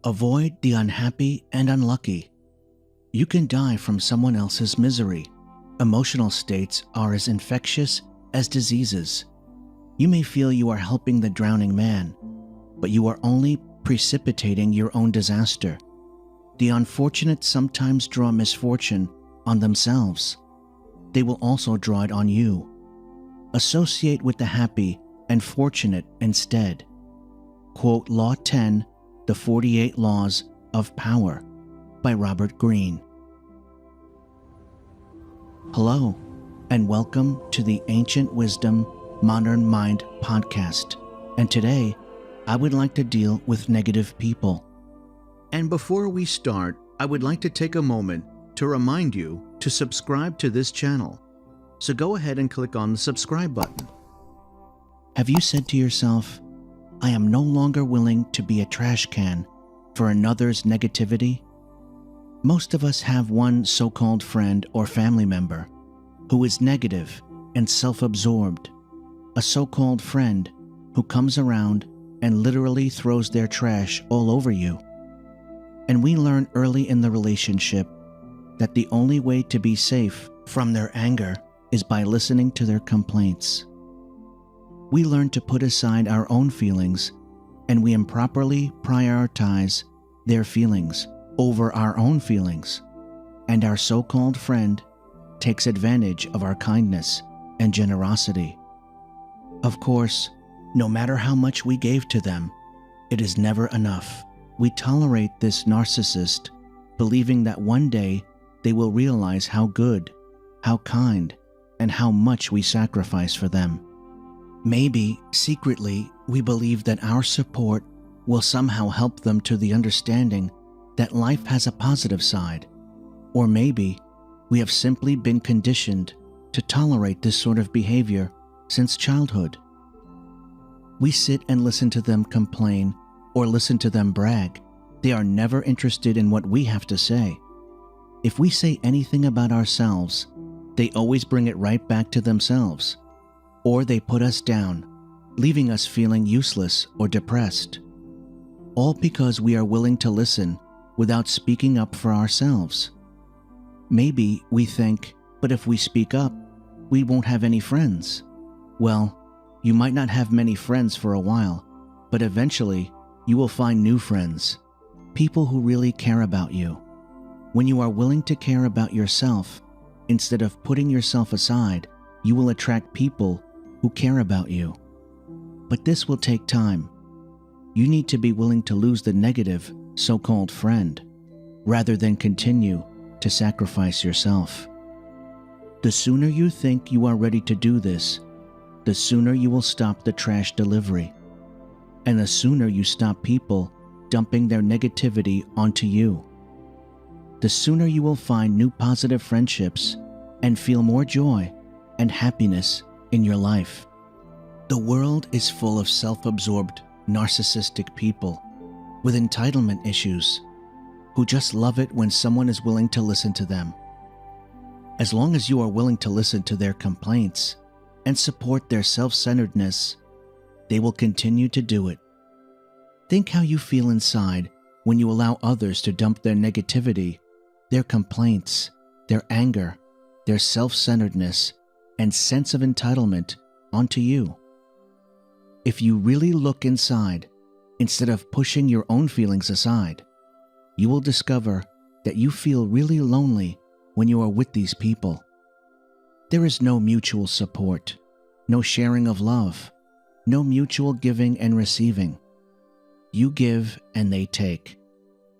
Avoid the unhappy and unlucky. You can die from someone else's misery. Emotional states are as infectious as diseases. You may feel you are helping the drowning man, but you are only precipitating your own disaster. The unfortunate sometimes draw misfortune on themselves. They will also draw it on you. Associate with the happy and fortunate instead. Quote Law 10, The 48 Laws of Power by Robert Greene. Hello, and welcome to the Ancient Wisdom Modern Mind podcast. And today, I would like to deal with negative people. And before we start, I would like to take a moment to remind you to subscribe to this channel. So go ahead and click on the subscribe button. Have you said to yourself, I am no longer willing to be a trash can for another's negativity? Most of us have one so-called friend or family member who is negative and self-absorbed, a so-called friend who comes around and literally throws their trash all over you. And we learn early in the relationship that the only way to be safe from their anger is by listening to their complaints. We learn to put aside our own feelings, and we improperly prioritize their feelings over our own feelings, and our so-called friend takes advantage of our kindness and generosity. Of course, no matter how much we gave to them, it is never enough. We tolerate this narcissist, believing that one day they will realize how good, how kind, and how much we sacrifice for them. Maybe, secretly, we believe that our support will somehow help them to the understanding that life has a positive side. Or maybe, we have simply been conditioned to tolerate this sort of behavior since childhood. We sit and listen to them complain or listen to them brag. They are never interested in what we have to say. If we say anything about ourselves, they always bring it right back to themselves, or they put us down, leaving us feeling useless or depressed. All because we are willing to listen without speaking up for ourselves. Maybe we think, but if we speak up, we won't have any friends. Well, you might not have many friends for a while, but eventually you will find new friends, people who really care about you. When you are willing to care about yourself, instead of putting yourself aside, you will attract people who care about you. But this will take time. You need to be willing to lose the negative, so-called friend, rather than continue to sacrifice yourself. The sooner you think you are ready to do this, the sooner you will stop the trash delivery. And the sooner you stop people dumping their negativity onto you, the sooner you will find new positive friendships and feel more joy and happiness in your life. The world is full of self-absorbed, narcissistic people with entitlement issues who just love it when someone is willing to listen to them. As long as you are willing to listen to their complaints and support their self-centeredness, they will continue to do it. Think how you feel inside when you allow others to dump their negativity, their complaints, their anger, their self-centeredness, and sense of entitlement onto you. If you really look inside, instead of pushing your own feelings aside, you will discover that you feel really lonely when you are with these people. There is no mutual support, no sharing of love, no mutual giving and receiving. You give and they take,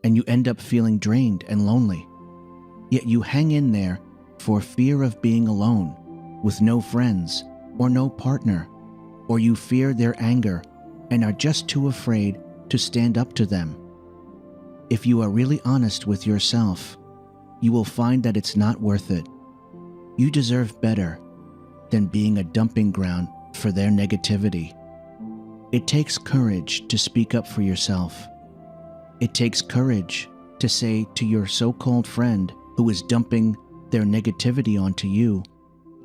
and you end up feeling drained and lonely. Yet you hang in there for fear of being alone, with no friends or no partner, or you fear their anger and are just too afraid to stand up to them. If you are really honest with yourself, you will find that it's not worth it. You deserve better than being a dumping ground for their negativity. It takes courage to speak up for yourself. It takes courage to say to your so-called friend who is dumping their negativity onto you,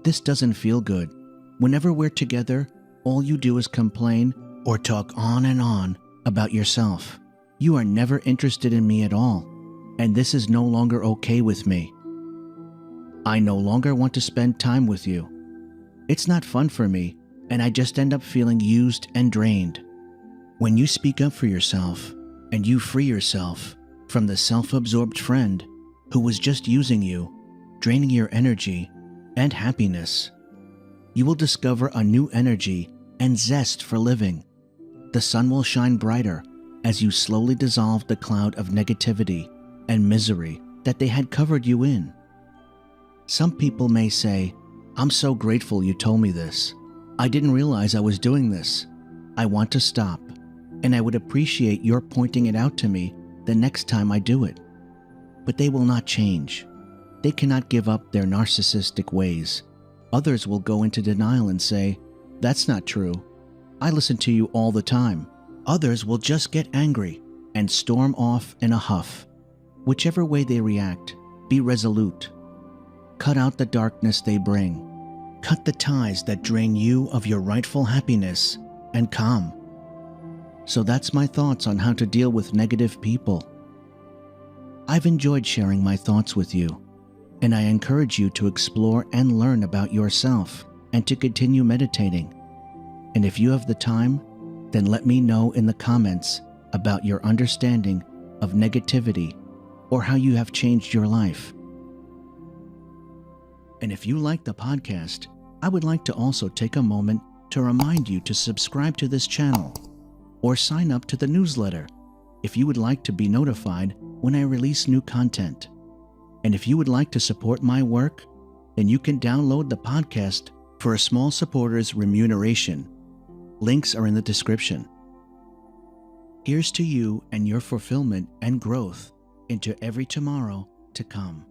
"This doesn't feel good. Whenever we're together, all you do is complain or talk on and on about yourself. You are never interested in me at all, and this is no longer okay with me. I no longer want to spend time with you. It's not fun for me, and I just end up feeling used and drained. When you speak up for yourself, and you free yourself from the self-absorbed friend who was just using you, draining your energy and happiness, you will discover a new energy and zest for living. The sun will shine brighter as you slowly dissolve the cloud of negativity and misery that they had covered you in. Some people may say, "I'm so grateful you told me this. I didn't realize I was doing this. I want to stop, and I would appreciate your pointing it out to me the next time I do it." But they will not change. They cannot give up their narcissistic ways. Others will go into denial and say, "That's not true. I listen to you all the time." Others will just get angry and storm off in a huff. Whichever way they react, be resolute. Cut out the darkness they bring. Cut the ties that drain you of your rightful happiness and calm. So that's my thoughts on how to deal with negative people. I've enjoyed sharing my thoughts with you, and I encourage you to explore and learn about yourself and to continue meditating. And if you have the time, then let me know in the comments about your understanding of negativity or how you have changed your life. And if you like the podcast, I would like to also take a moment to remind you to subscribe to this channel or sign up to the newsletter if you would like to be notified when I release new content. And if you would like to support my work, then you can download the podcast for a small supporter's remuneration. Links are in the description. Here's to you and your fulfillment and growth into every tomorrow to come.